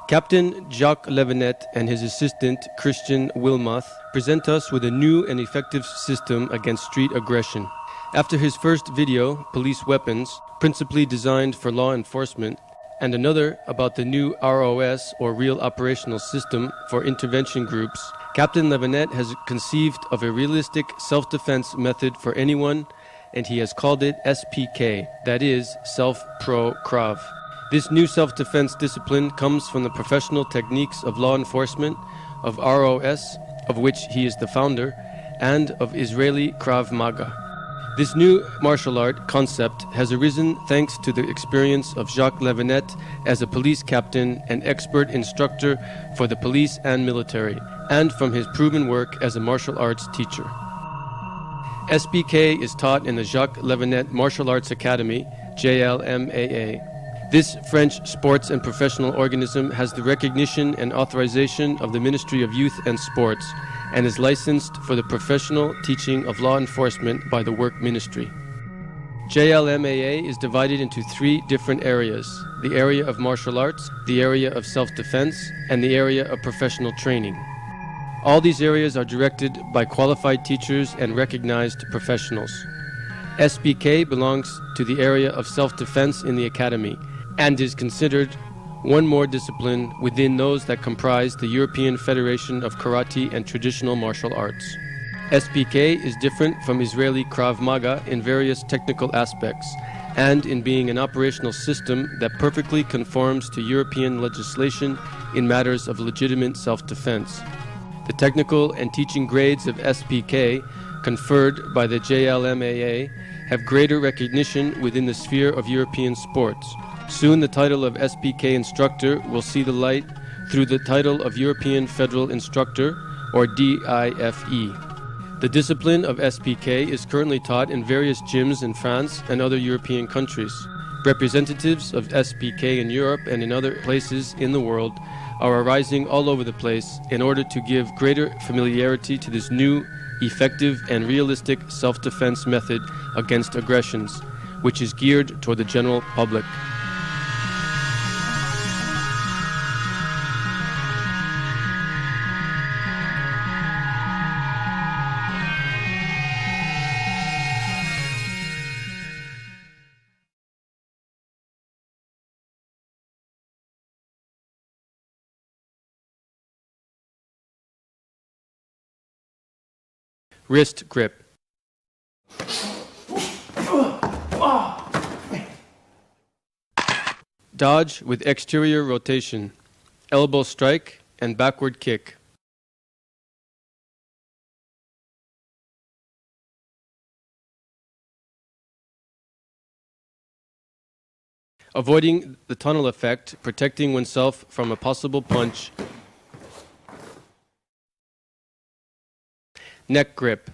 Captain Jacques Levenet and his assistant Christian Wilmoth present us with a new and effective system against street aggression. After his first video, Police Weapons, principally designed for law enforcement, and another about the new ROS, or Real Operational System, for intervention groups, Captain Levenet has conceived of a realistic self-defense method for anyone, and he has called it SPK, that is, Self-Pro Krav. This new self-defense discipline comes from the professional techniques of law enforcement, of ROS, of which he is the founder, and of Israeli Krav Maga. This new martial art concept has arisen thanks to the experience of Jacques Levenet as a police captain and expert instructor for the police and military, and from his proven work as a martial arts teacher. SPK is taught in the Jacques Levenet Martial Arts Academy, JLMAA. This French sports and professional organism has the recognition and authorization of the Ministry of Youth and Sports and is licensed for the professional teaching of law enforcement by the Work Ministry. JLMAA is divided into 3 different areas: the area of martial arts, the area of self-defense, and the area of professional training. All these areas are directed by qualified teachers and recognized professionals. SPK belongs to the area of self-defense in the academy and is considered one more discipline within those that comprise the European Federation of Karate and Traditional Martial Arts. SPK is different from Israeli Krav Maga in various technical aspects and in being an operational system that perfectly conforms to European legislation in matters of legitimate self-defense. The technical and teaching grades of SPK conferred by the JLMAA have greater recognition within the sphere of European sports. Soon the title of SPK instructor will see the light through the title of European Federal Instructor, or DIFE. The discipline of SPK is currently taught in various gyms in France and other European countries. Representatives of SPK in Europe and in other places in the world are arising all over the place in order to give greater familiarity to this new, effective and realistic self-defense method against aggressions, which is geared toward the general public. Wrist grip. Dodge with exterior rotation, elbow strike, and backward kick. Avoiding the tunnel effect, protecting oneself from a possible punch. Neck grip.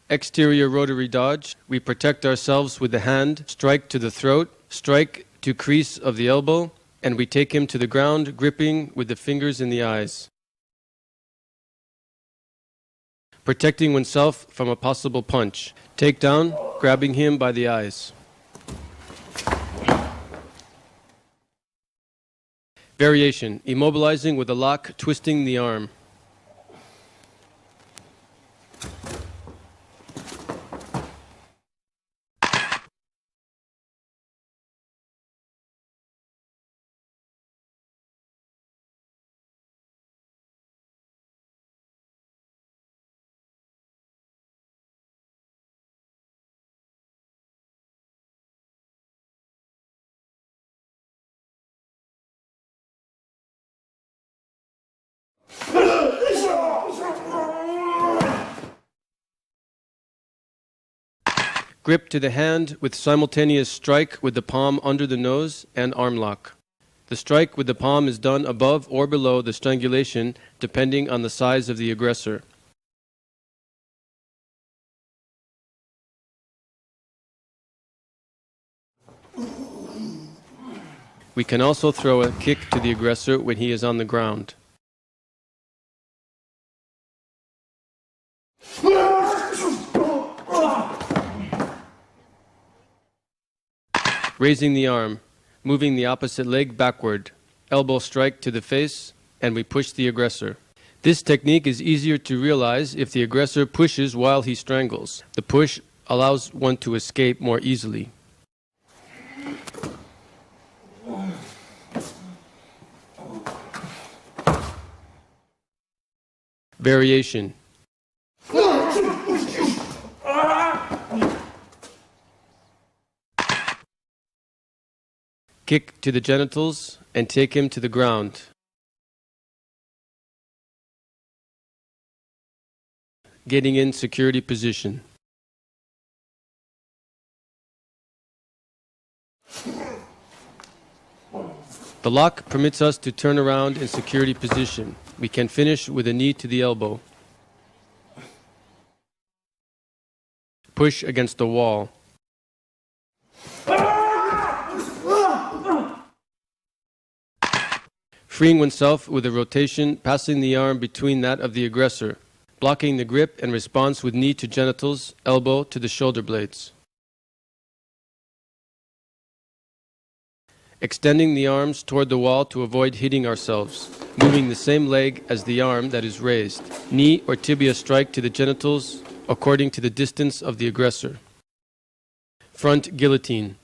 Exterior rotary dodge. We protect ourselves with the hand, strike to the throat, strike to crease of the elbow, and we take him to the ground, gripping with the fingers in the eyes. Protecting oneself from a possible punch. Takedown, grabbing him by the eyes. Variation, immobilizing with a lock, twisting the arm. Grip to the hand with simultaneous strike with the palm under the nose and arm lock. The strike with the palm is done above or below the strangulation depending on the size of the aggressor. We can also throw a kick to the aggressor when he is on the ground. Raising the arm, moving the opposite leg backward, elbow strike to the face, and we push the aggressor. This technique is easier to realize if the aggressor pushes while he strangles. The push allows one to escape more easily. Variation. Kick to the genitals and take him to the ground. Getting in security position. The lock permits us to turn around in security position. We can finish with a knee to the elbow. Push against the wall. Freeing oneself with a rotation, passing the arm between that of the aggressor, blocking the grip and response with knee to genitals, elbow to the shoulder blades. Extending the arms toward the wall to avoid hitting ourselves, moving the same leg as the arm that is raised. Knee or tibia strike to the genitals according to the distance of the aggressor. Front guillotine.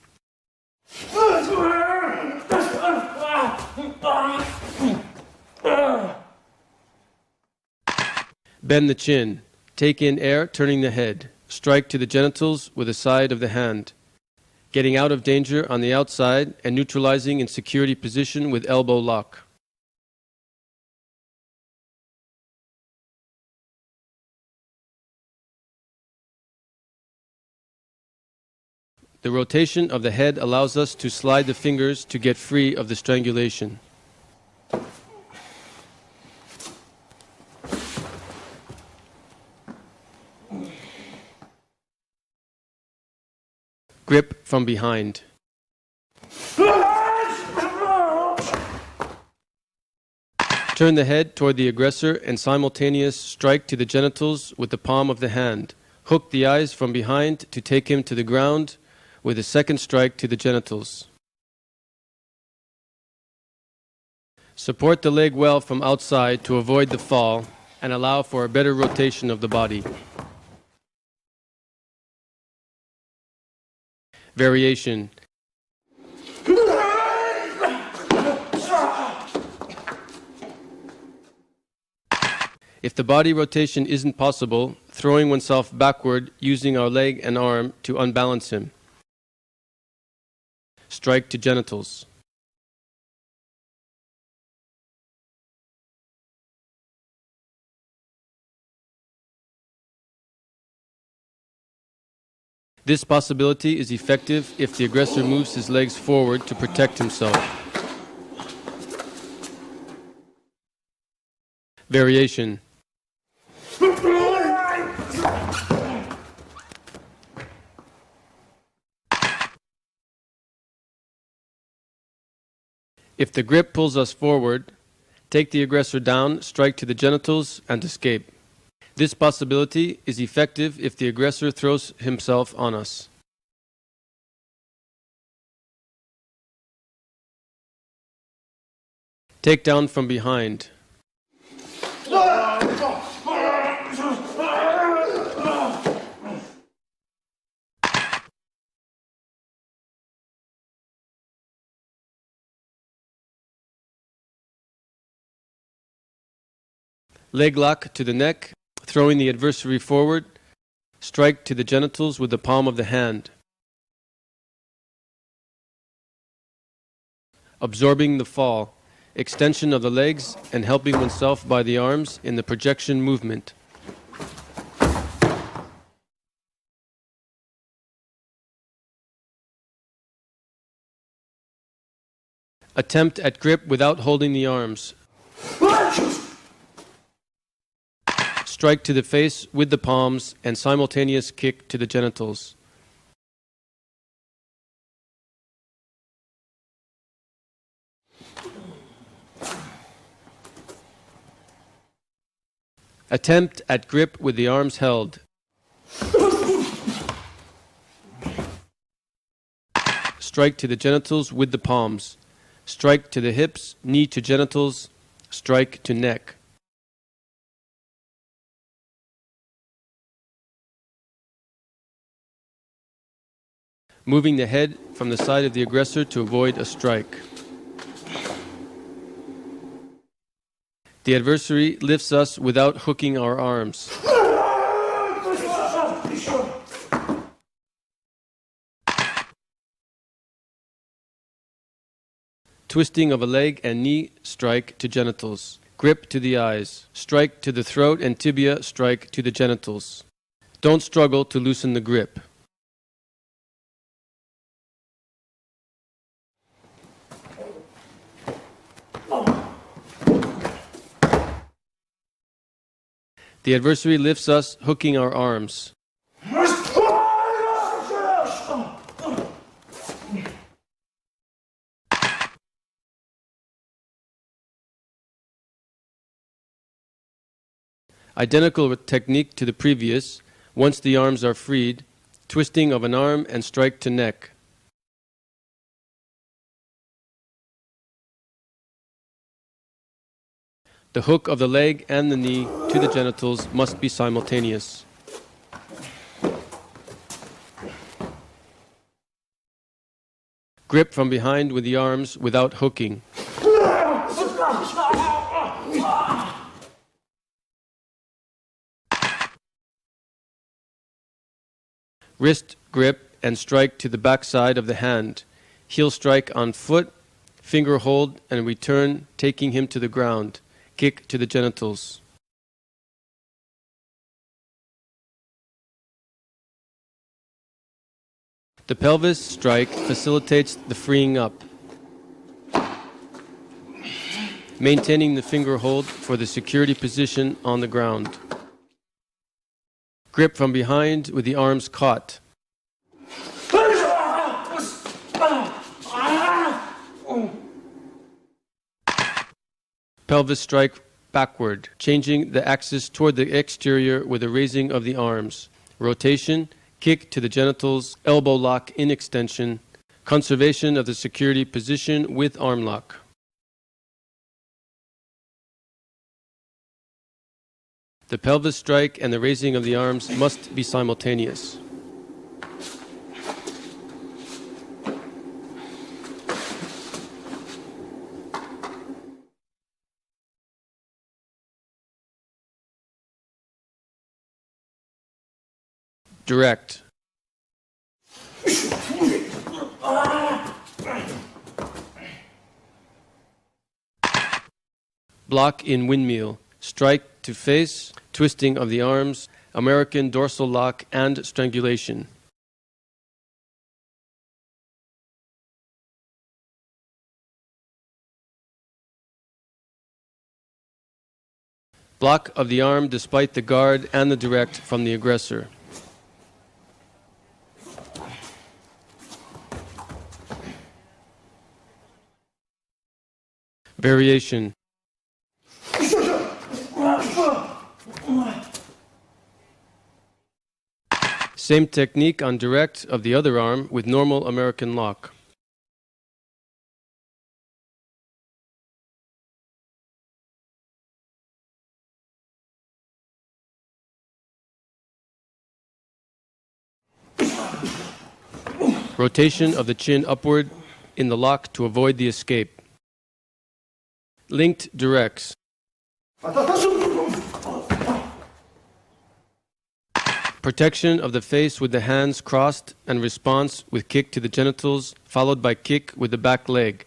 Bend the chin. Take in air, turning the head. Strike to the genitals with the side of the hand. Getting out of danger on the outside and neutralizing in security position with elbow lock. The rotation of the head allows us to slide the fingers to get free of the strangulation. Grip from behind. Turn the head toward the aggressor and simultaneous strike to the genitals with the palm of the hand. Hook the eyes from behind to take him to the ground with a second strike to the genitals. Support the leg well from outside to avoid the fall and allow for a better rotation of the body. Variation. If the body rotation isn't possible, throwing oneself backward using our leg and arm to unbalance him. Strike to genitals. This possibility is effective if the aggressor moves his legs forward to protect himself. Variation. If the grip pulls us forward, take the aggressor down, strike to the genitals, and escape. This possibility is effective if the aggressor throws himself on us. Take down from behind. Leg lock to the neck, throwing the adversary forward. Strike to the genitals with the palm of the hand. Absorbing the fall, extension of the legs and helping oneself by the arms in the projection movement. Attempt at grip without holding the arms. Strike to the face with the palms and simultaneous kick to the genitals. Attempt at grip with the arms strike to the genitals with the palms. Strike to the hips, knee to genitals, strike to neck. Moving the head from the side of the aggressor to avoid a strike. The adversary lifts us without hooking our arms. Twisting of a leg and knee, strike to genitals. Grip to the eyes. Strike to the throat and tibia, strike to the genitals. Don't struggle to loosen the grip. The adversary lifts us, hooking our arms. Identical technique to the previous. Once the arms are freed, twisting of an arm and strike to neck. The hook of the leg and the knee to the genitals must be simultaneous. Grip from behind with the arms without hooking. Wrist grip and strike to the backside of the hand. Heel strike on foot, finger hold and return, taking him to the ground. Kick to the genitals. The pelvis strike facilitates the freeing up. Maintaining the finger hold for the security position on the ground. Grip from behind with the arms caught. Pelvis strike backward, changing the axis toward the exterior with a raising of the arms. Rotation, kick to the genitals, elbow lock in extension, conservation of the security position with arm lock. The pelvis strike and the raising of the arms must be simultaneous. Direct. Block in windmill. Strike to face, twisting of the arms, American dorsal lock and strangulation. Block of the arm despite the guard and the direct from the aggressor. Variation. Same technique on direct of the other arm with normal American lock. Rotation of the chin upward in the lock to avoid the escape. Linked directs. Protection of the face with the hands crossed and response with kick to the genitals, followed by kick with the back leg.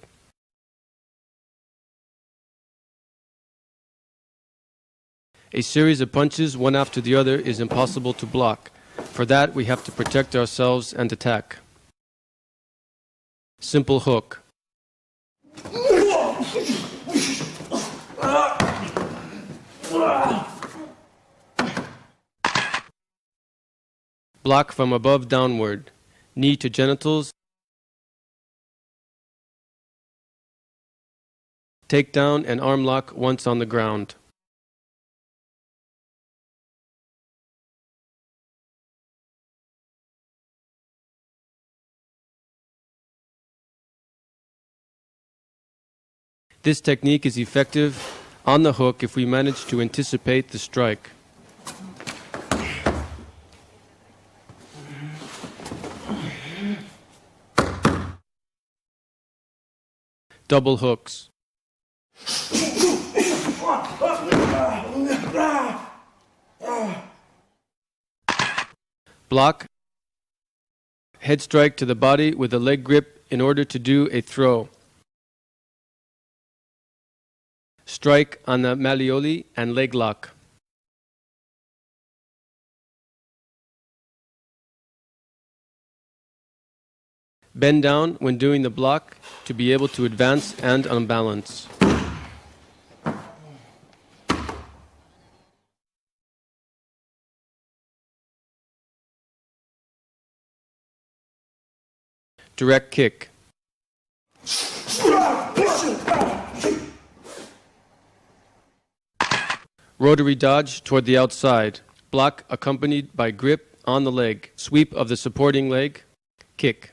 A series of punches, one after the other, is impossible to block. For that, we have to protect ourselves and attack. Simple hook. Block from above downward. Knee to genitals. Takedown and arm lock once on the ground. This technique is effective on the hook if we manage to anticipate the strike. Double hooks. Block. Head strike to the body with a leg grip in order to do a throw. Strike on the malleoli and leg lock. Bend down when doing the block to be able to advance and unbalance. Direct kick. Rotary dodge toward the outside. Block accompanied by grip on the leg. Sweep of the supporting leg. Kick.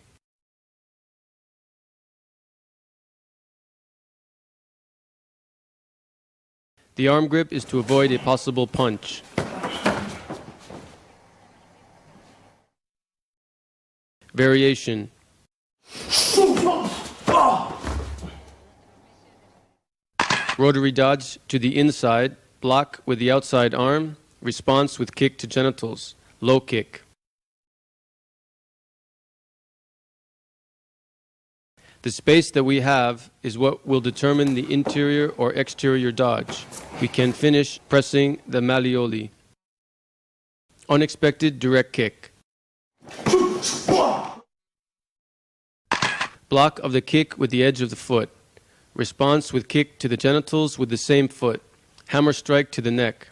The arm grip is to avoid a possible punch. Variation. Rotary dodge to the inside, block with the outside arm, response with kick to genitals, low kick. The space that we have is what will determine the interior or exterior dodge. We can finish pressing the malleoli. Unexpected direct kick. Block of the kick with the edge of the foot. Response with kick to the genitals with the same foot. Hammer strike to the neck.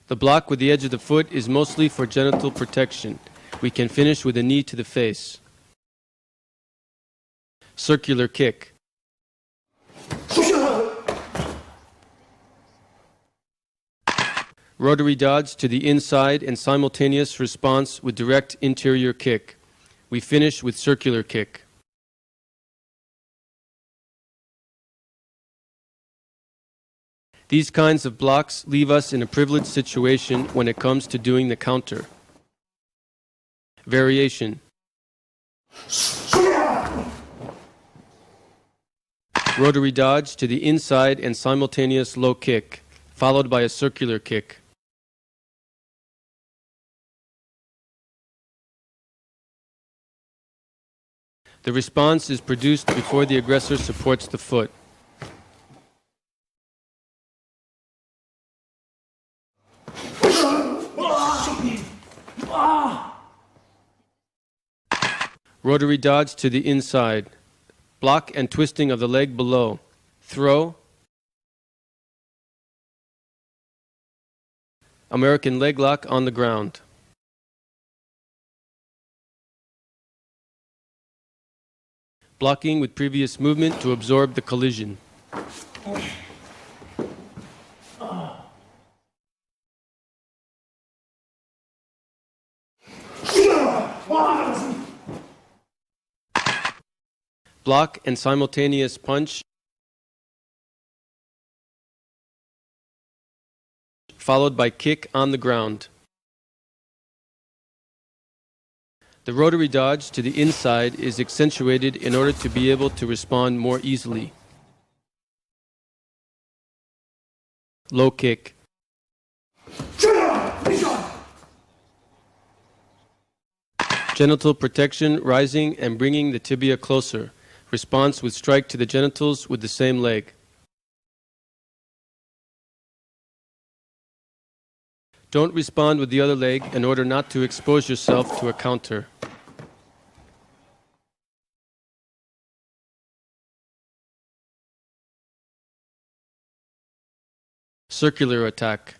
The block with the edge of the foot is mostly for genital protection. We can finish with a knee to the face. Circular kick. Rotary dodge to the inside and simultaneous response with direct interior kick. We finish with circular kick. These kinds of blocks leave us in a privileged situation when it comes to doing the counter. Variation. Rotary dodge to the inside and simultaneous low kick, followed by a circular kick. The response is produced before the aggressor supports the foot. Rotary dodge to the inside. Block and twisting of the leg below. Throw. American leg lock on the ground. Blocking with previous movement to absorb the collision. Block and simultaneous punch, followed by kick on the ground. The rotary dodge to the inside is accentuated in order to be able to respond more easily. Low kick. Genital protection, rising and bringing the tibia closer. Response with strike to the genitals with the same leg. Don't respond with the other leg in order not to expose yourself to a counter. Circular attack.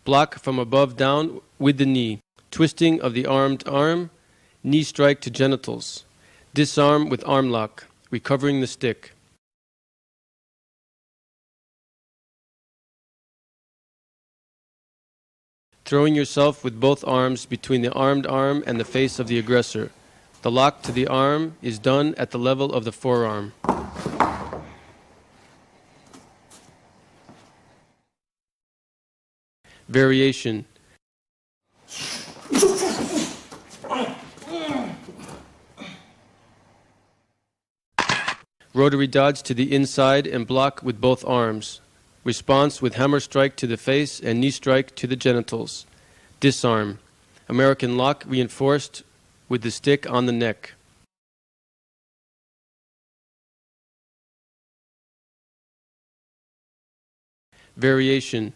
Block from above down with the knee. Twisting of the armed arm. Knee strike to genitals. Disarm with arm lock. Recovering the stick. throwing yourself with both arms between the armed arm and the face of the aggressor. The lock to the arm is done at the level of the forearm. Variation. Rotary dodge to the inside and block with both arms. Response with hammer strike to the face and knee strike to the genitals. Disarm. American lock reinforced with the stick on the neck. Variation.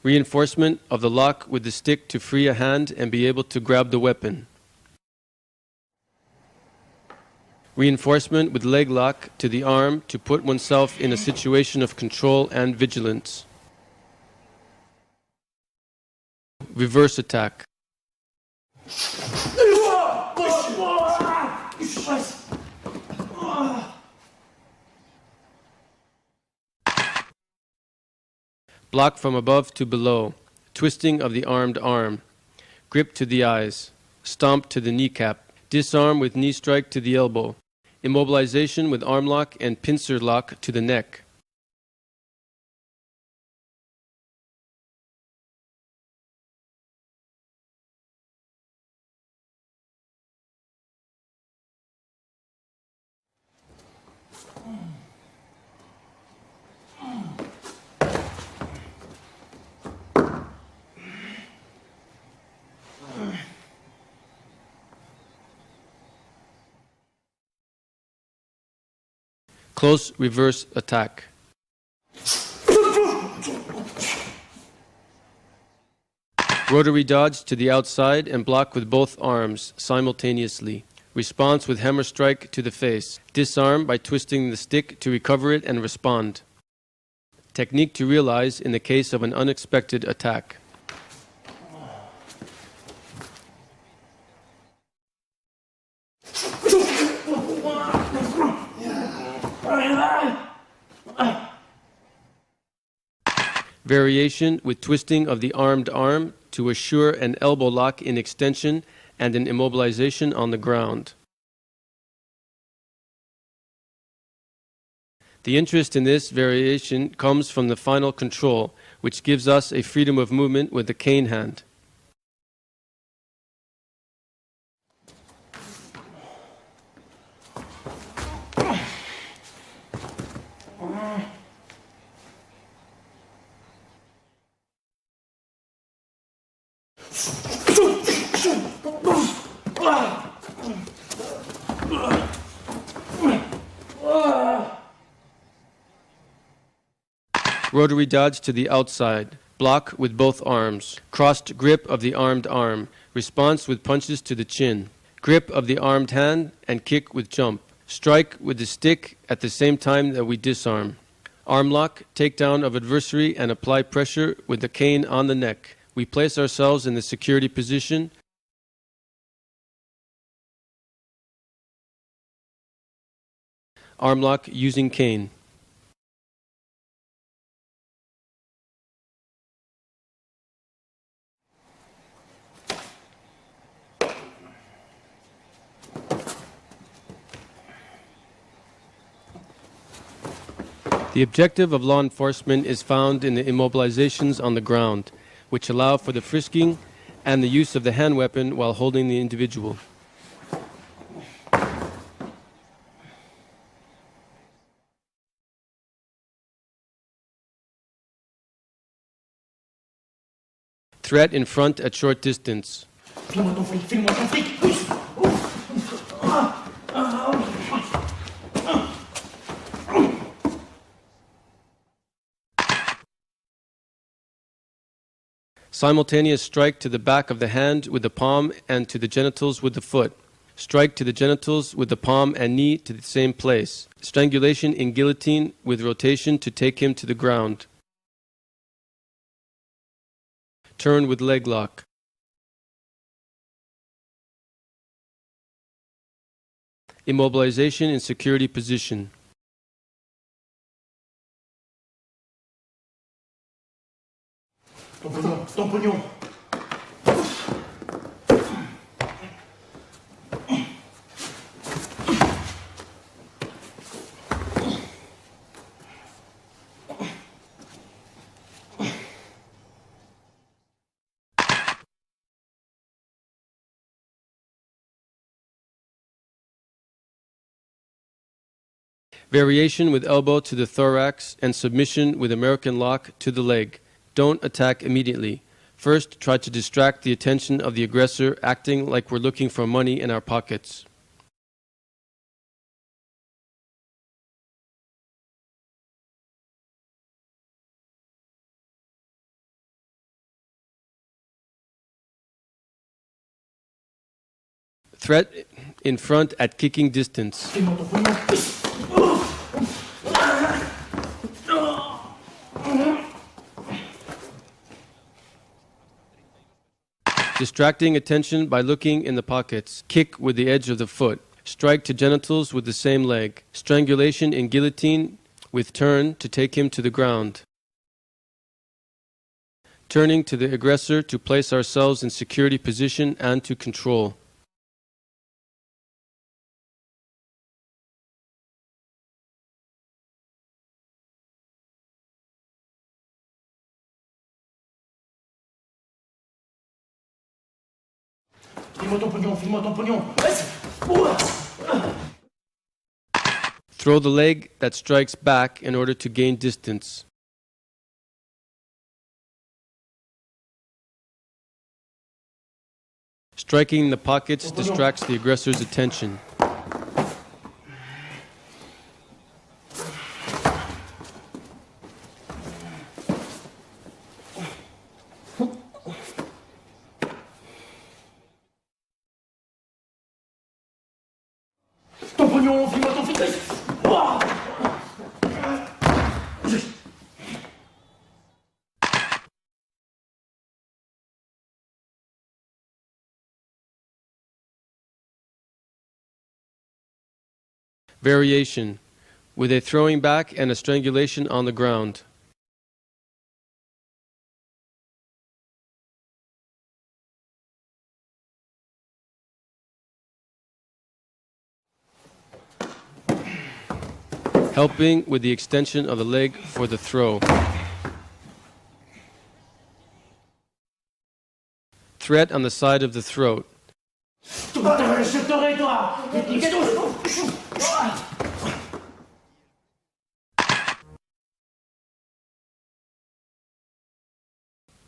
Reinforcement of the lock with the stick to free a hand and be able to grab the weapon. Reinforcement with leg lock to the arm to put oneself in a situation of control and vigilance. Reverse attack. Block from above to below. Twisting of the armed arm. Grip to the eyes. Stomp to the kneecap. Disarm with knee strike to the elbow. Immobilization with arm lock and pincer lock to the neck. Close reverse attack. Rotary dodge to the outside and block with both arms simultaneously. Response with hammer strike to the face. Disarm by twisting the stick to recover it and respond. Technique to realize in the case of an unexpected attack. Variation with twisting of the armed arm to assure an elbow lock in extension and an immobilization on the ground. The interest in this variation comes from the final control, which gives us a freedom of movement with the cane hand. Rotary dodge to the outside. Block with both arms. Crossed grip of the armed arm. Response with punches to the chin. Grip of the armed hand and kick with jump. Strike with the stick at the same time that we disarm. Arm lock, takedown of adversary and apply pressure with the cane on the neck. We place ourselves in the security position. Arm lock using cane. The objective of law enforcement is found in the immobilizations on the ground, which allow for the frisking and the use of the hand weapon while holding the individual. Threat in front at short distance. File-moi ton fric, file-moi ton fric. Simultaneous strike to the back of the hand with the palm and to the genitals with the foot. Strike to the genitals with the palm and knee to the same place. Strangulation in guillotine with rotation to take him to the ground. Turn with leg lock. Immobilization in security position. Ton pognon, ton pognon. Variation with elbow to the thorax and submission with American lock to the leg. Don't attack immediately. First, try to distract the attention of the aggressor, acting like we're looking for money in our pockets. Threat in front at kicking distance. File-moi ton pognon. Distracting attention by looking in the pockets. Kick with the edge of the foot. Strike to genitals with the same leg. Strangulation in guillotine with turn to take him to the ground. Turning to the aggressor to place ourselves in security position and to control. File-moi ton pognon, file-moi ton pognon. Vas-y. Throw the leg that strikes back in order to gain distance. Striking in the pockets distracts the aggressor's attention. Ton pognon, file-moi ton fils. Variation with a throwing back and a strangulation on the ground. Helping with the extension of the leg for the throw. Threat on the side of the throat. Putain, je t'aurai, toi.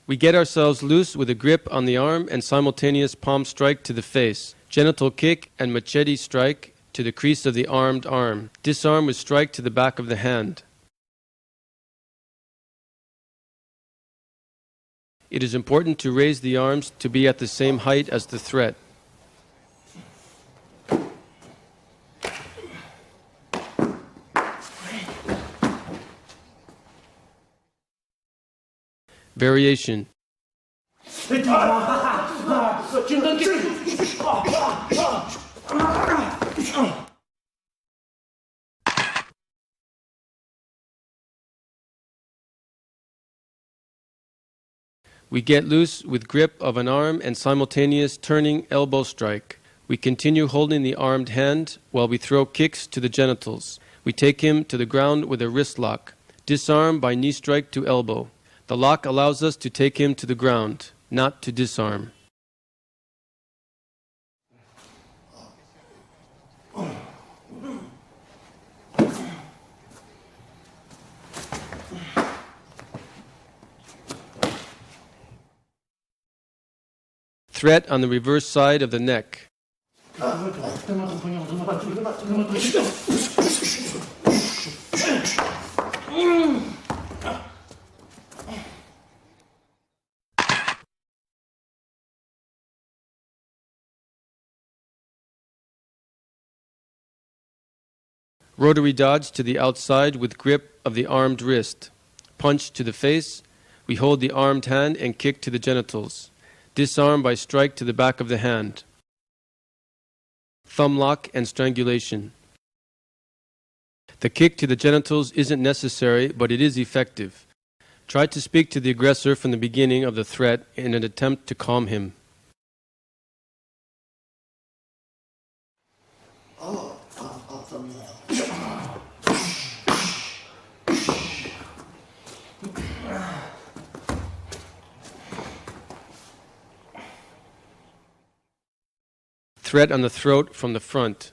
We get ourselves loose with a grip on the arm and simultaneous palm strike to the face. Genital kick and machete strike to the crease of the armed arm. Disarm with strike to the back of the hand. It is important to raise the arms to be at the same height as the threat. Variation. Tu me donnes quelque chose. We get loose with grip of an arm and simultaneous turning elbow strike. We continue holding the armed hand while we throw kicks to the genitals. We take him to the ground with a wrist lock. Disarm by knee strike to elbow. The lock allows us to take him to the ground, not to disarm. Threat on the reverse side of the neck. Donne-moi ton pognon, donne-moi tout, donne-moi tout. Rotary dodge to the outside with grip of the armed wrist. Punch to the face. We hold the armed hand and kick to the genitals. Disarm by strike to the back of the hand. Thumb lock and strangulation. The kick to the genitals isn't necessary, but it is effective. Try to speak to the aggressor from the beginning of the threat in an attempt to calm him. Threat on the throat from the front.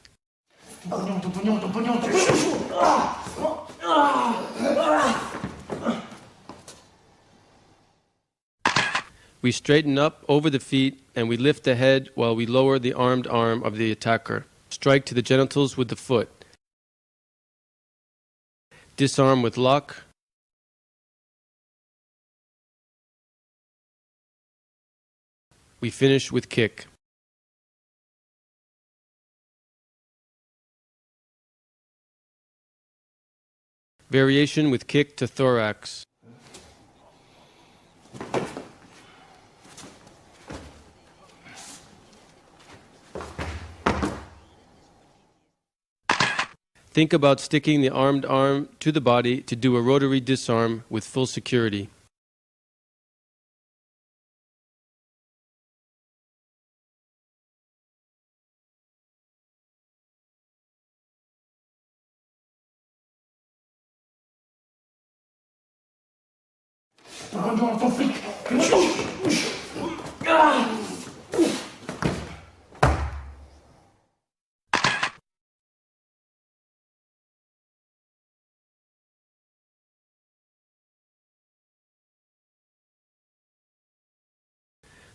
We straighten up over the feet and we lift the head while we lower the armed arm of the attacker. Strike to the genitals with the foot. Disarm with lock. We finish with kick. Variation with kick to thorax. Think about sticking the armed arm to the body to do a rotary disarm with full security.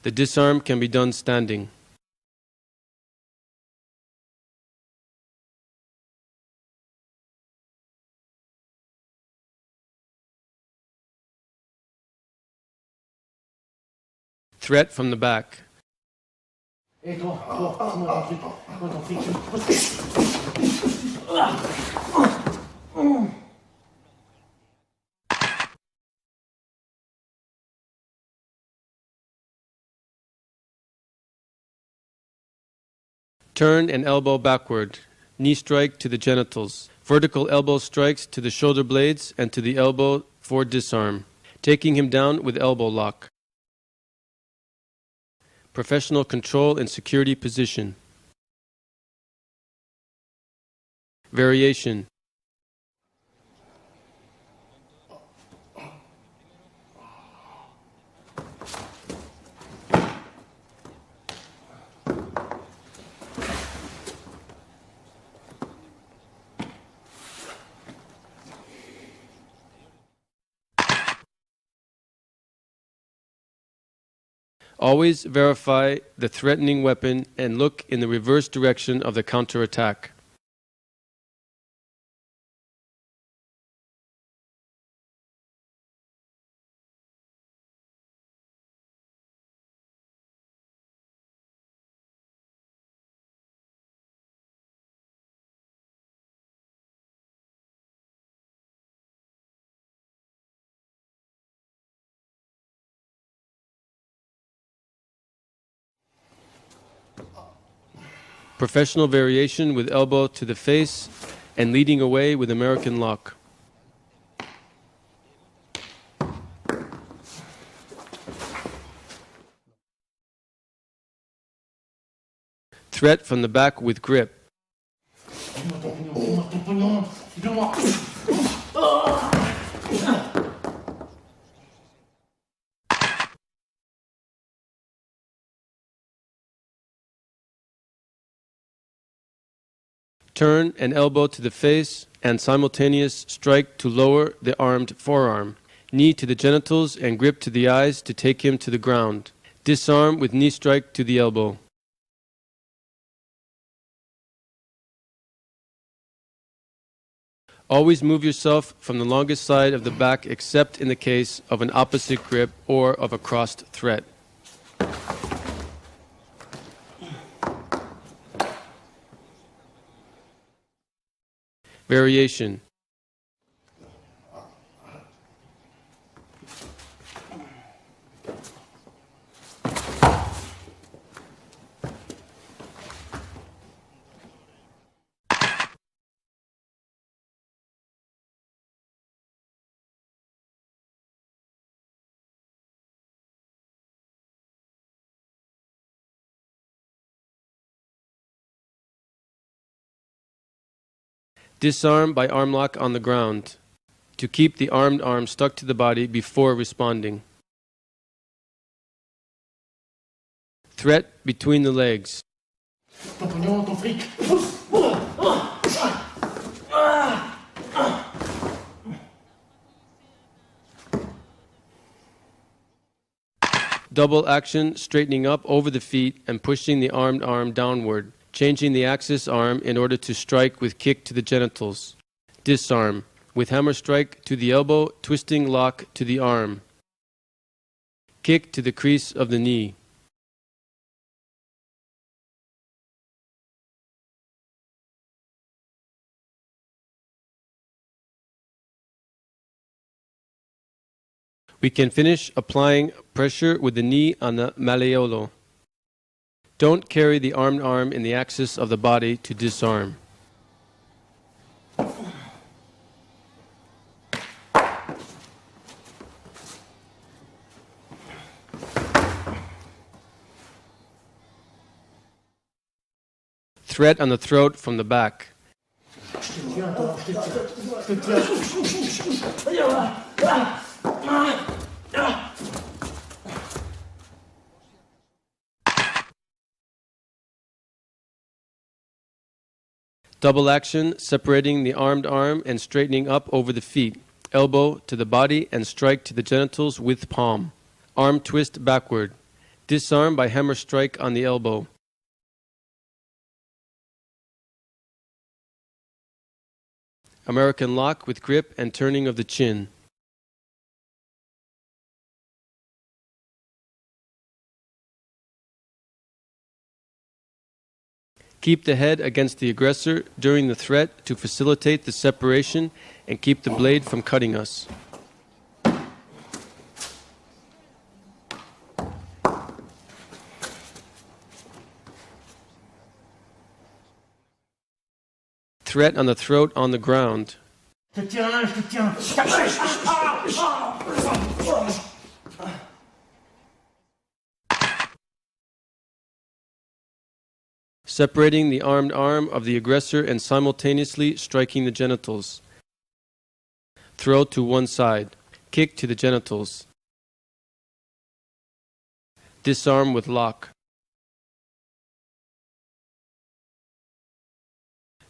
The disarm can be done standing. Threat from the back. Et toi, toi, ton fric. Turn and elbow backward. Knee strike to the genitals. Vertical elbow strikes to the shoulder blades and to the elbow for disarm. Taking him down with elbow lock. Professional control and security position. Variation. Always verify the threatening weapon and look in the reverse direction of the counterattack. Professional variation with elbow to the face and leading away with American lock. Threat from the back with grip. Turn and elbow to the face and simultaneous strike to lower the armed forearm. Knee to the genitals and grip to the eyes to take him to the ground. Disarm with knee strike to the elbow. Always move yourself from the longest side of the back except in the case of an opposite grip or of a crossed threat. Variation. Disarm by arm lock on the ground, to keep the armed arm stuck to the body before responding. Threat between the legs. Ton pognon, ton fric. Double action, straightening up over the feet and pushing the armed arm downward, changing the axis arm in order to strike with kick to the genitals. Disarm, with hammer strike to the elbow, twisting lock to the arm. Kick to the crease of the knee. We can finish applying pressure with the knee on the malleolo. Don't carry the armed arm in the axis of the body to disarm. Threat on the throat from the back. Double action, separating the armed arm and straightening up over the feet. Elbow to the body and strike to the genitals with palm. Arm twist backward. Disarm by hammer strike on the elbow. American lock with grip and turning of the chin. Keep the head against the aggressor during the threat to facilitate the separation and keep the blade from cutting us. Threat on the throat on the ground. Je te tiens, je te tiens. Separating the armed arm of the aggressor and simultaneously striking the genitals. Throw to one side. Kick to the genitals. Disarm with lock.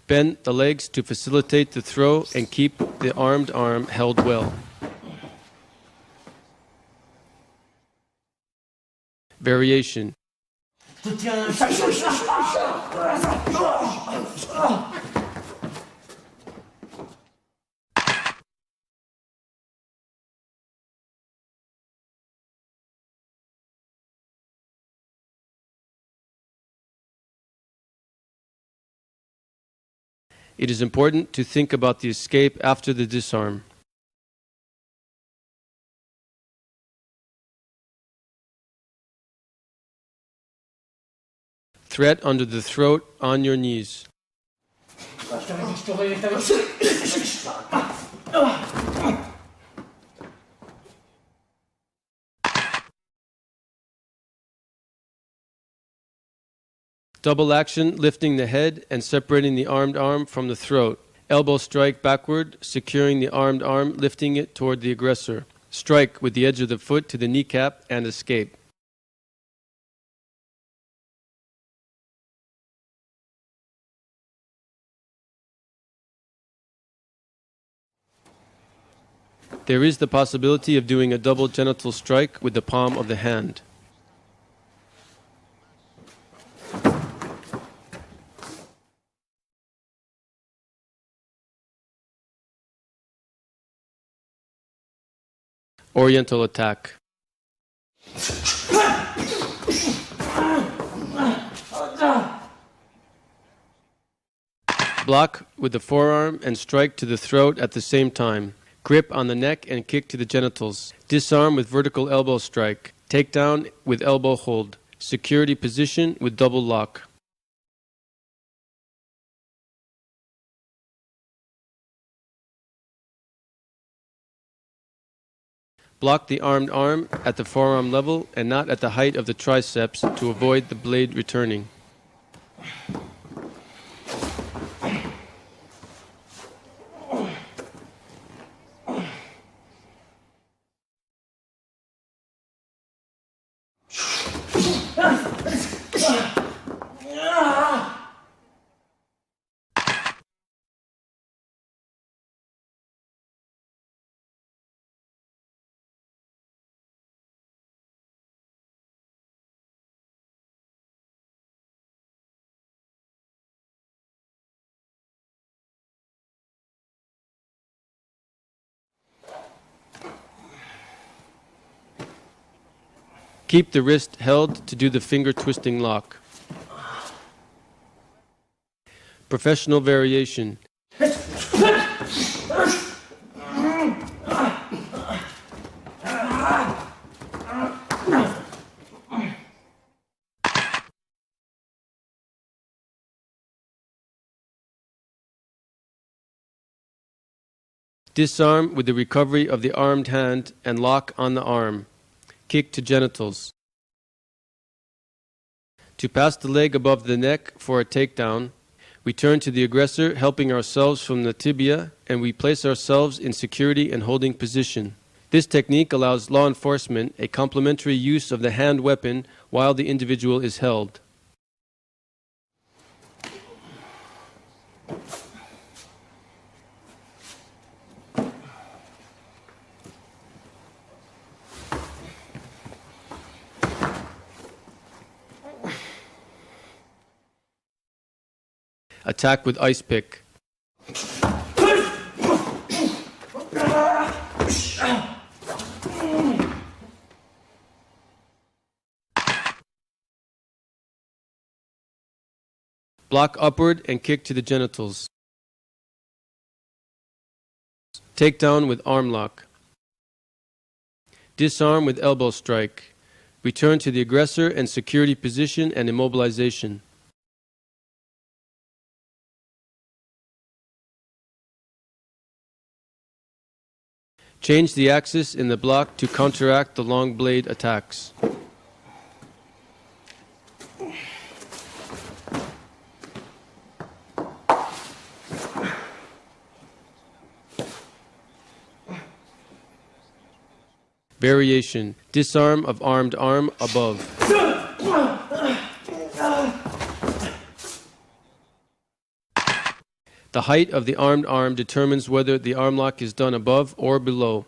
Bend the legs to facilitate the throw and keep the armed arm held well. Variation. Je te tiens. It is important to think about the escape after the disarm. Threat under the throat on your knees. Double action, lifting the head and separating the armed arm from the throat. Elbow strike backward, securing the armed arm, lifting it toward the aggressor. Strike with the edge of the foot to the kneecap and escape. There is the possibility of doing a double genital strike with the palm of the hand. Oriental attack. Block with the forearm and strike to the throat at the same time. Grip on the neck and kick to the genitals. Disarm with vertical elbow strike. Takedown with elbow hold. Security position with double lock. Block the armed arm at the forearm level and not at the height of the triceps to avoid the blade returning. Keep the wrist held to do the finger twisting lock. Professional variation. Disarm with the recovery of the armed hand and lock on the arm. Kick to genitals. To pass the leg above the neck for a takedown, we turn to the aggressor, helping ourselves from the tibia, and we place ourselves in security and holding position. This technique allows law enforcement a complementary use of the hand weapon while the individual is held. Attack with ice pick. Block upward and kick to the genitals. Takedown with arm lock. Disarm with elbow strike. Return to the aggressor and security position and immobilization. Change the axis in the block to counteract the long blade attacks. Variation. Disarm of armed arm above. The height of the armed arm determines whether the arm lock is done above or below.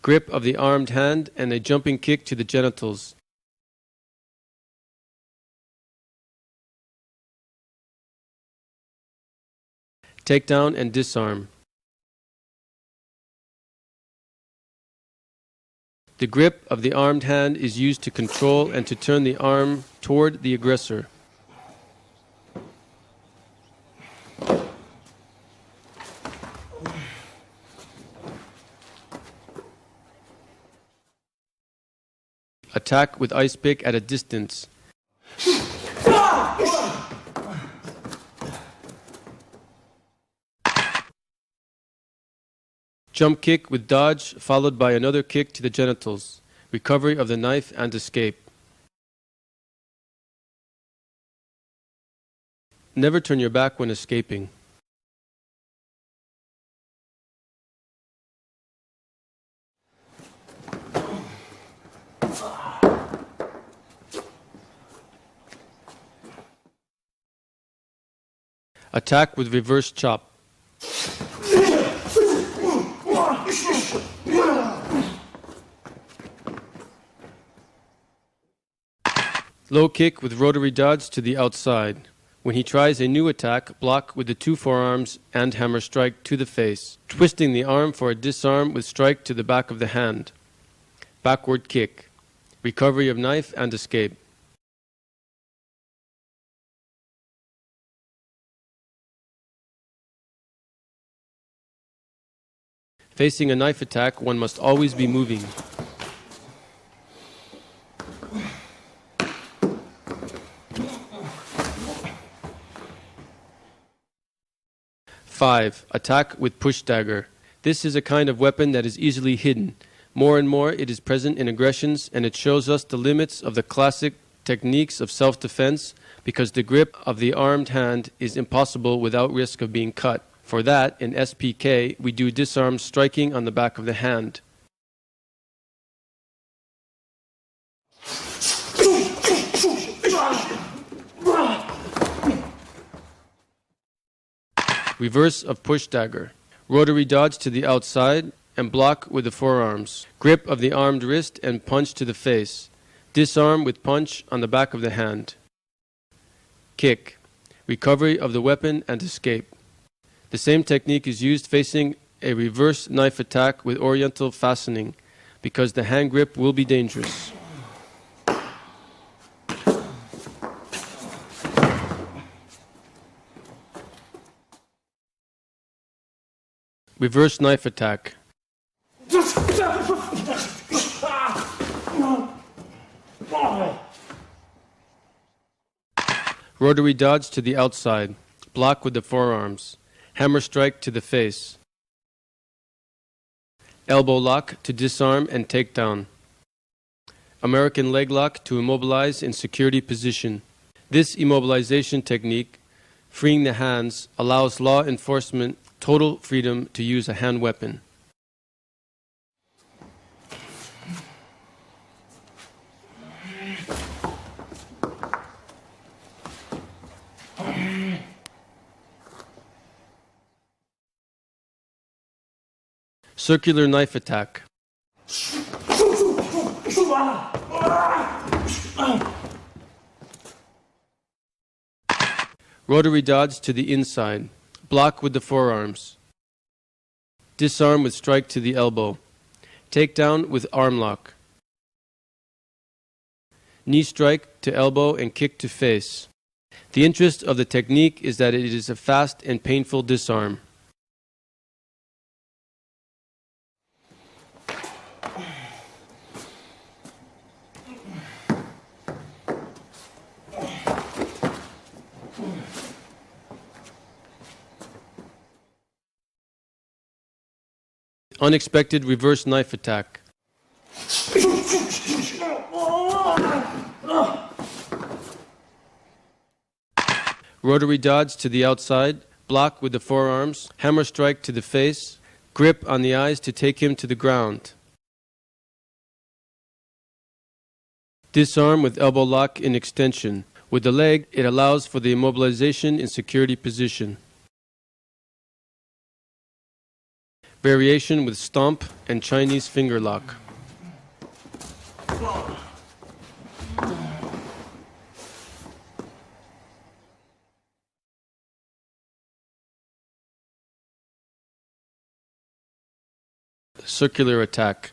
Grip of the armed hand and a jumping kick to the genitals. Takedown and disarm. The grip of the armed hand is used to control and to turn the arm toward the aggressor. Attack with ice pick at a distance. Jump kick with dodge followed by another kick to the genitals. Recovery of the knife and escape. Never turn your back when escaping. Attack with reverse chop. Low kick with rotary dodge to the outside. When he tries a new attack, block with the two forearms and hammer strike to the face, twisting the arm for a disarm with strike to the back of the hand. Backward kick. Recovery of knife and escape. Facing a knife attack, one must always be moving. 5. Attack with push dagger. This is a kind of weapon that is easily hidden. More and more it is present in aggressions, and it shows us the limits of the classic techniques of self-defense, because the grip of the armed hand is impossible without risk of being cut. For that, in SPK, we do disarm striking on the back of the hand. Reverse of push dagger. Rotary dodge to the outside and block with the forearms. Grip of the armed wrist and punch to the face. Disarm with punch on the back of the hand. Kick. Recovery of the weapon and escape. The same technique is used facing a reverse knife attack with oriental fastening, because the hand grip will be dangerous. Reverse knife attack. Rotary dodge to the outside. Block with the forearms. Hammer strike to the face. Elbow lock to disarm and take down. American leg lock to immobilize in security position. This immobilization technique, freeing the hands, allows law enforcement total freedom to use a hand weapon. Circular knife attack. Rotary dodge to the inside. Block with the forearms. Disarm with strike to the elbow. Take down with arm lock. Knee strike to elbow and kick to face. The interest of the technique is that it is a fast and painful disarm. Unexpected reverse knife attack. Rotary dodge to the outside, block with the forearms, hammer strike to the face, grip on the eyes to take him to the ground. Disarm with elbow lock in extension. With the leg, it allows for the immobilization in security position. Variation with stomp and Chinese finger lock. Circular attack.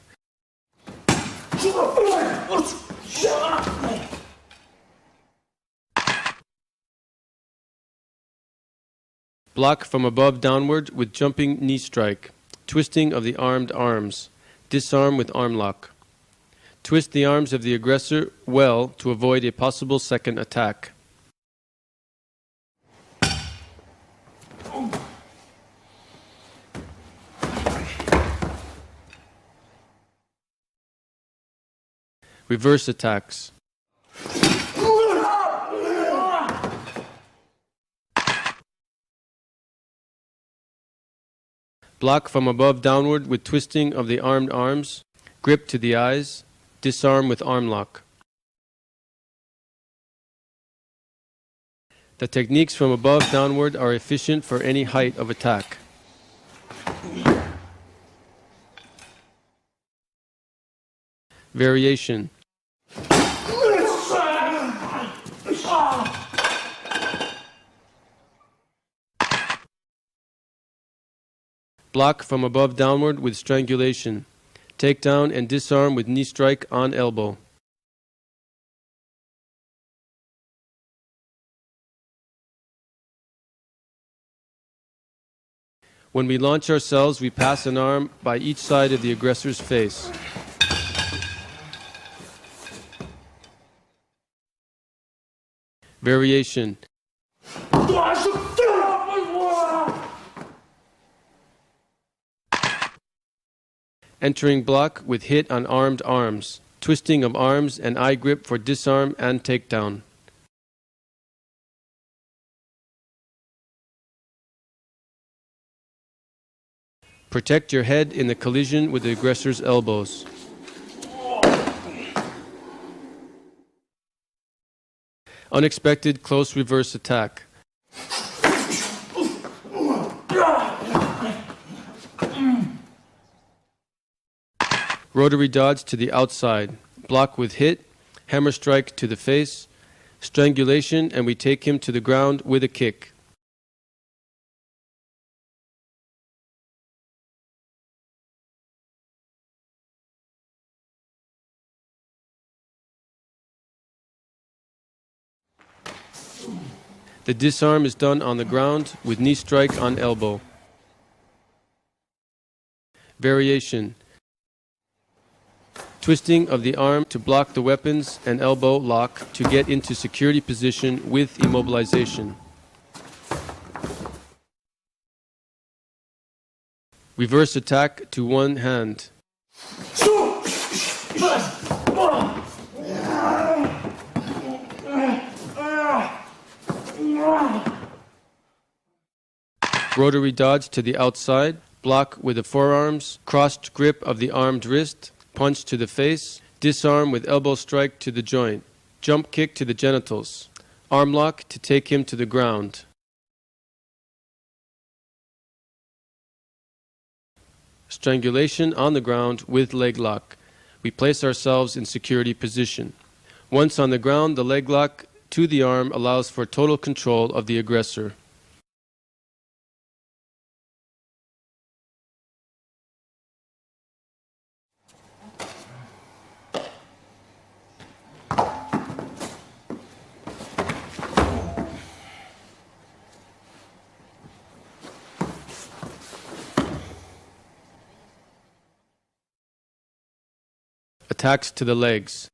Block from above downward with jumping knee strike. Twisting of the armed arms. Disarm with arm lock. Twist the arms of the aggressor well to avoid a possible second attack. Reverse attacks. Block from above downward with twisting of the armed arms, grip to the eyes, disarm with arm lock. The techniques from above downward are efficient for any height of attack. Variation. Block from above downward with strangulation. Take down and disarm with knee strike on elbow. When we launch ourselves, we pass an arm by each side of the aggressor's face. Variation. Entering block with hit on armed arms. Twisting of arms and eye grip for disarm and takedown. Protect your head in the collision with the aggressor's elbows. Unexpected close reverse attack. Rotary dodge to the outside. Block with hit. Hammer strike to the face. Strangulation, and we take him to the ground with a kick. The disarm is done on the ground with knee strike on elbow. Variation. Twisting of the arm to block the weapons and elbow lock to get into security position with immobilization. Reverse attack to one hand. Rotary dodge to the outside, block with the forearms, crossed grip of the armed wrist, punch to the face, disarm with elbow strike to the joint, jump kick to the genitals, arm lock to take him to the ground. Strangulation on the ground with leg lock. We place ourselves in security position. Once on the ground, the leg lock to the arm allows for total control of the aggressor. Attacks to the legs.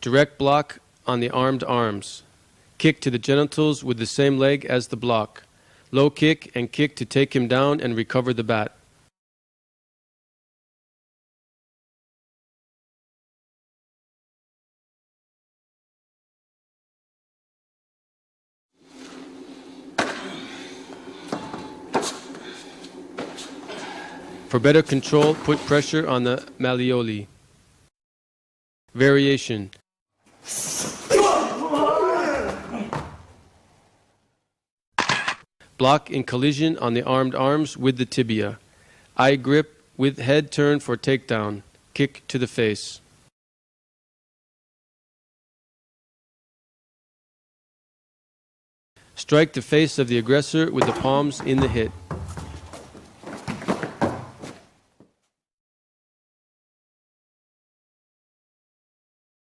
Direct block on the armed arms. Kick to the genitals with the same leg as the block. Low kick and kick to take him down and recover the bat. For better control, put pressure on the malleoli. Variation. Block in collision on the armed arms with the tibia. Eye grip with head turn for takedown. Kick to the face. Strike the face of the aggressor with the palms in the hit.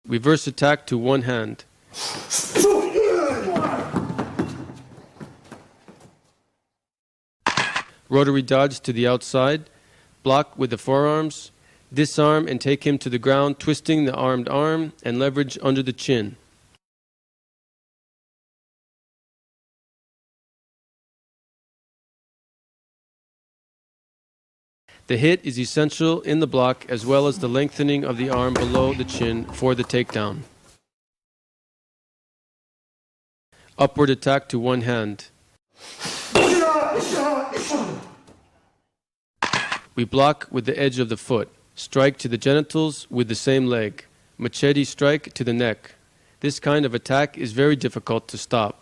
Reverse attack to one hand. Rotary dodge to the outside. Block with the forearms. Disarm and take him to the ground, twisting the armed arm and leverage under the chin. The hit is essential in the block as well as the lengthening of the arm below the chin for the takedown. Upward attack to one hand. We block with the edge of the foot. strike to the genitals with the same leg. Machete strike to the neck. This kind of attack is very difficult to stop.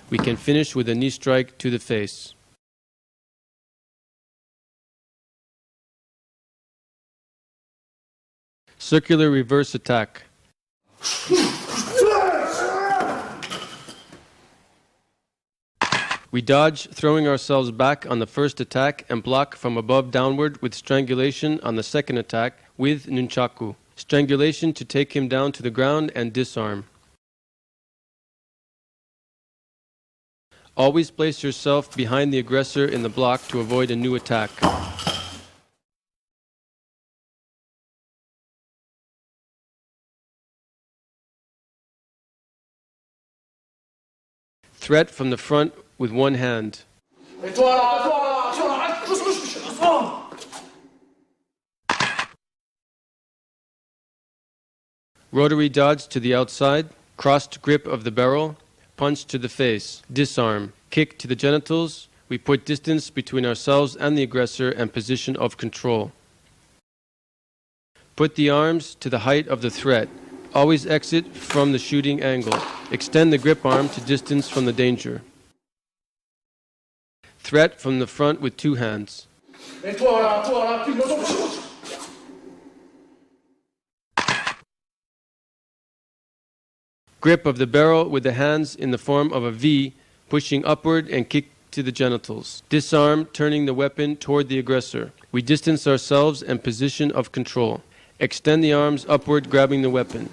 We can finish with a knee strike to the face. Circular reverse attack. We dodge, throwing ourselves back on the first attack and block from above downward with strangulation on the second attack with nunchaku. Strangulation to take him down to the ground and disarm. Always place yourself behind the aggressor in the block to avoid a new attack. Threat from the front with one hand. Rotary dodge to the outside, crossed grip of the barrel, punch to the face, disarm, kick to the genitals. We put distance between ourselves and the aggressor and position of control. Put the arms to the height of the threat. Always exit from the shooting angle. Extend the grip arm to distance from the danger. Threat from the front with two hands. Grip of the barrel with the hands in the form of a V, pushing upward and kick to the genitals. Disarm, turning the weapon toward the aggressor. We distance ourselves and position of control. Extend the arms upward, grabbing the weapon.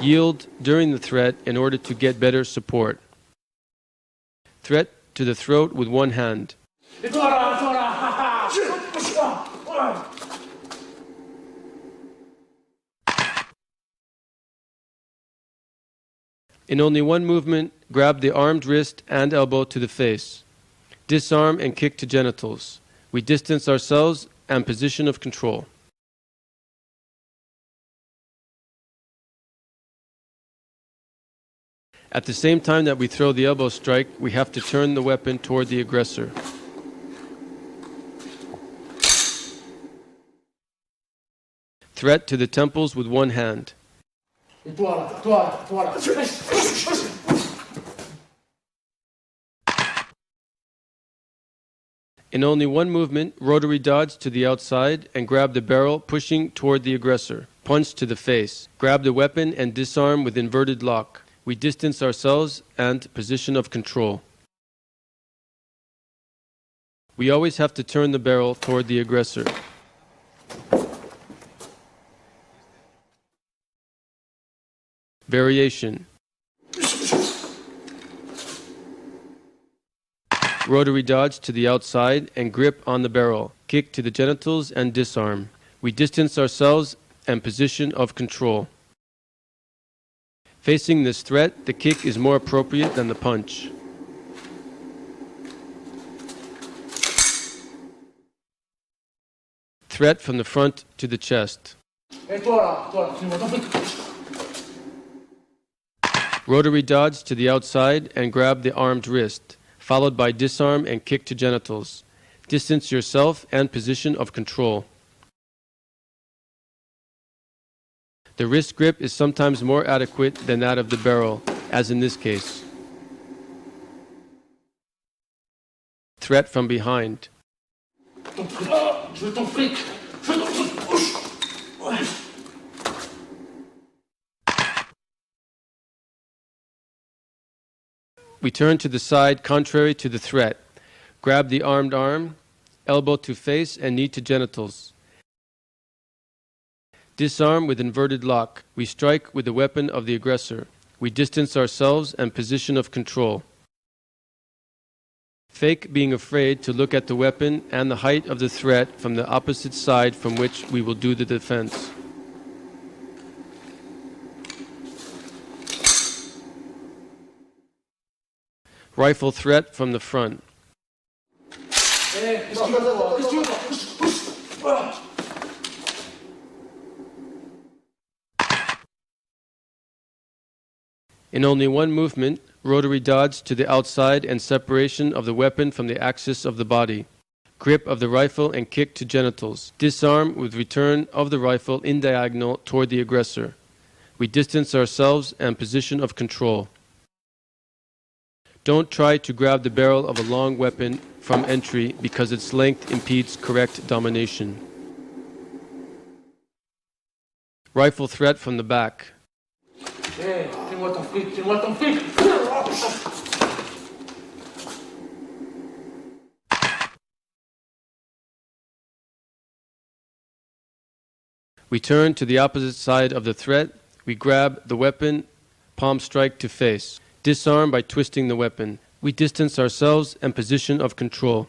Yield during the threat in order to get better support. Threat to the throat with one hand. In only one movement, grab the armed wrist and elbow to the face. Disarm and kick to genitals. We distance ourselves and position of control. At the same time that we throw the elbow strike, we have to turn the weapon toward the aggressor. Threat to the temples with one hand. In only one movement, rotary dodge to the outside and grab the barrel, pushing toward the aggressor. Punch to the face. Grab the weapon and disarm with inverted lock. We distance ourselves and position of control. We always have to turn the barrel toward the aggressor. Variation. Rotary dodge to the outside and grip on the barrel. Kick to the genitals and disarm. We distance ourselves and position of control. Facing this threat, the kick is more appropriate than the punch. Threat from the front to the chest. Rotary dodge to the outside and grab the armed wrist, followed by disarm and kick to genitals. Distance yourself and position of control. The wrist grip is sometimes more adequate than that of the barrel, as in this case. Threat from behind. We turn to the side contrary to the threat. Grab the armed arm, elbow to face and knee to genitals. Disarm with inverted lock. We strike with the weapon of the aggressor. We distance ourselves and position of control. Fake being afraid to look at the weapon and the height of the threat from the opposite side from which we will do the defense. Rifle threat from the front. In only one movement, rotary dodge to the outside and separation of the weapon from the axis of the body. Grip of the rifle and kick to genitals. Disarm with return of the rifle in diagonal toward the aggressor. We distance ourselves and position of control. Don't try to grab the barrel of a long weapon from entry because its length impedes correct domination. Rifle threat from the back. Tiens-moi ton flic, tiens-moi ton flic. We turn to the opposite side of the threat. We grab the weapon, palm strike to face. Disarm by twisting the weapon. We distance ourselves and position of control.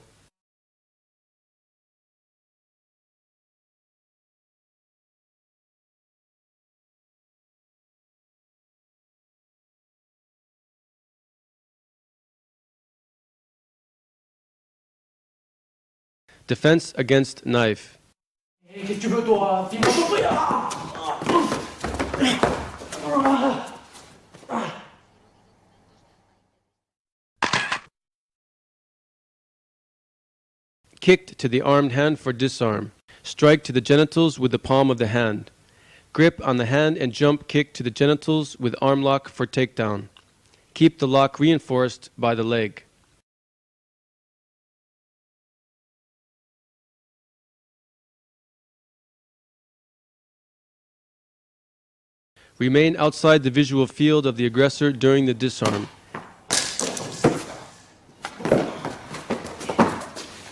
Defense against knife. Qu'est-ce que tu veux, toi? File-moi ton flic. Kicked to the armed hand for disarm. Strike to the genitals with the palm of the hand. Grip on the hand and jump kick to the genitals with arm lock for takedown. Keep the lock reinforced by the leg. Remain outside the visual field of the aggressor during the disarm.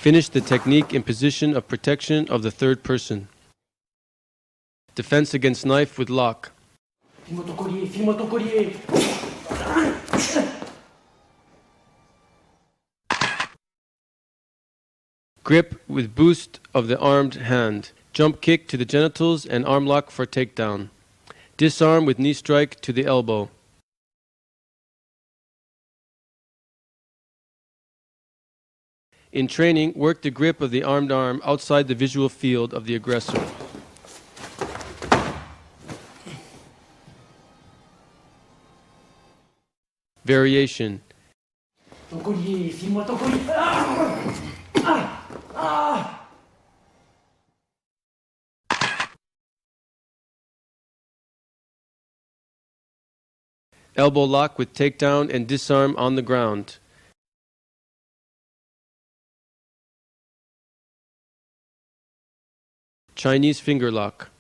Finish the technique in position of protection of the third person. Defense against knife with lock. File-moi ton collier, file-moi ton collier. Grip with boost of the armed hand. Jump kick to the genitals and arm lock for takedown. Disarm with knee strike to the elbow. In training, work the grip of the armed arm outside the visual field of the aggressor. Variation. Ton collier, file-moi ton collier. Elbow lock with takedown and disarm on the ground. Chinese finger lock.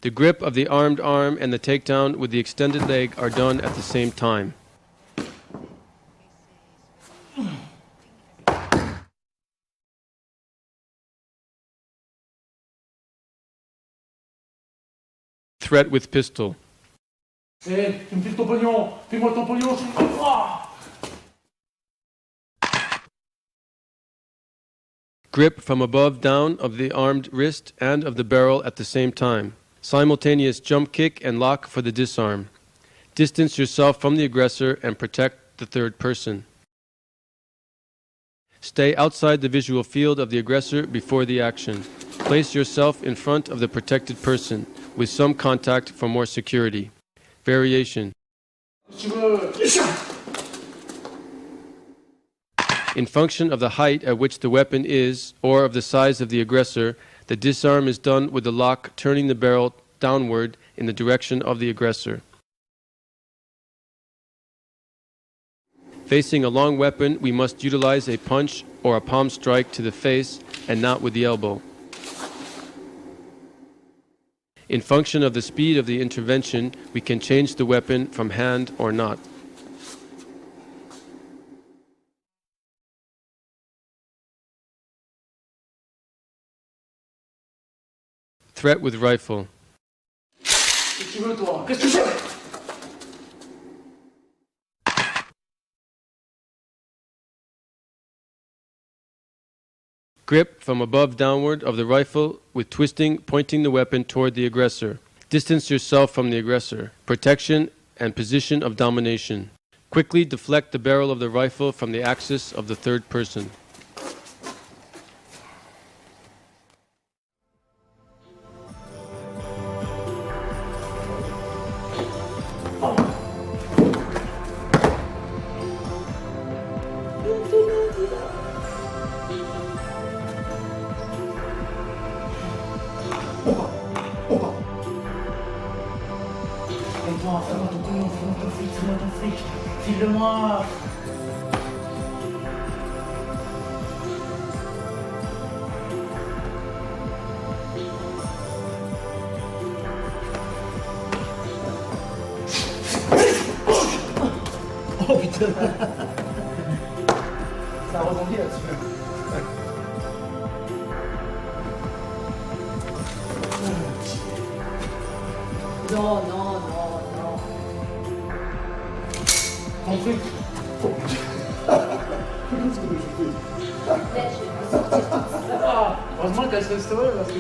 The grip of the armed arm and the takedown with the extended leg are done at the same time. Threat with pistol. Tu me files ton pognon. File-moi ton pognon. Grip from above down of the armed wrist and of the barrel at the same time. Simultaneous jump kick and lock for the disarm. Distance yourself from the aggressor and protect the third person. Stay outside the visual field of the aggressor before the action. Place yourself in front of the protected person with some contact for more security. Variation. In function of the height at which the weapon is or of the size of the aggressor, the disarm is done with the lock turning the barrel downward in the direction of the aggressor. Facing a long weapon, we must utilize a punch or a palm strike to the face and not with the elbow. In function of the speed of the intervention, we can change the weapon from hand or not. Threat with rifle. Qu'est-ce que tu veux, toi? Qu'est-ce que tu veux? Grip from above downward of the rifle with twisting, pointing the weapon toward the aggressor. Distance yourself from the aggressor. Protection and position of domination. Quickly deflect the barrel of the rifle from the axis of the third person. File-le-moi. Oh putain. Ça a rebondi là-dessus. Non, non, non, non. Ton truc. Qu'est-ce que je fais? Là, je vais me sortir. Heureusement qu'elle se restaurait parce que...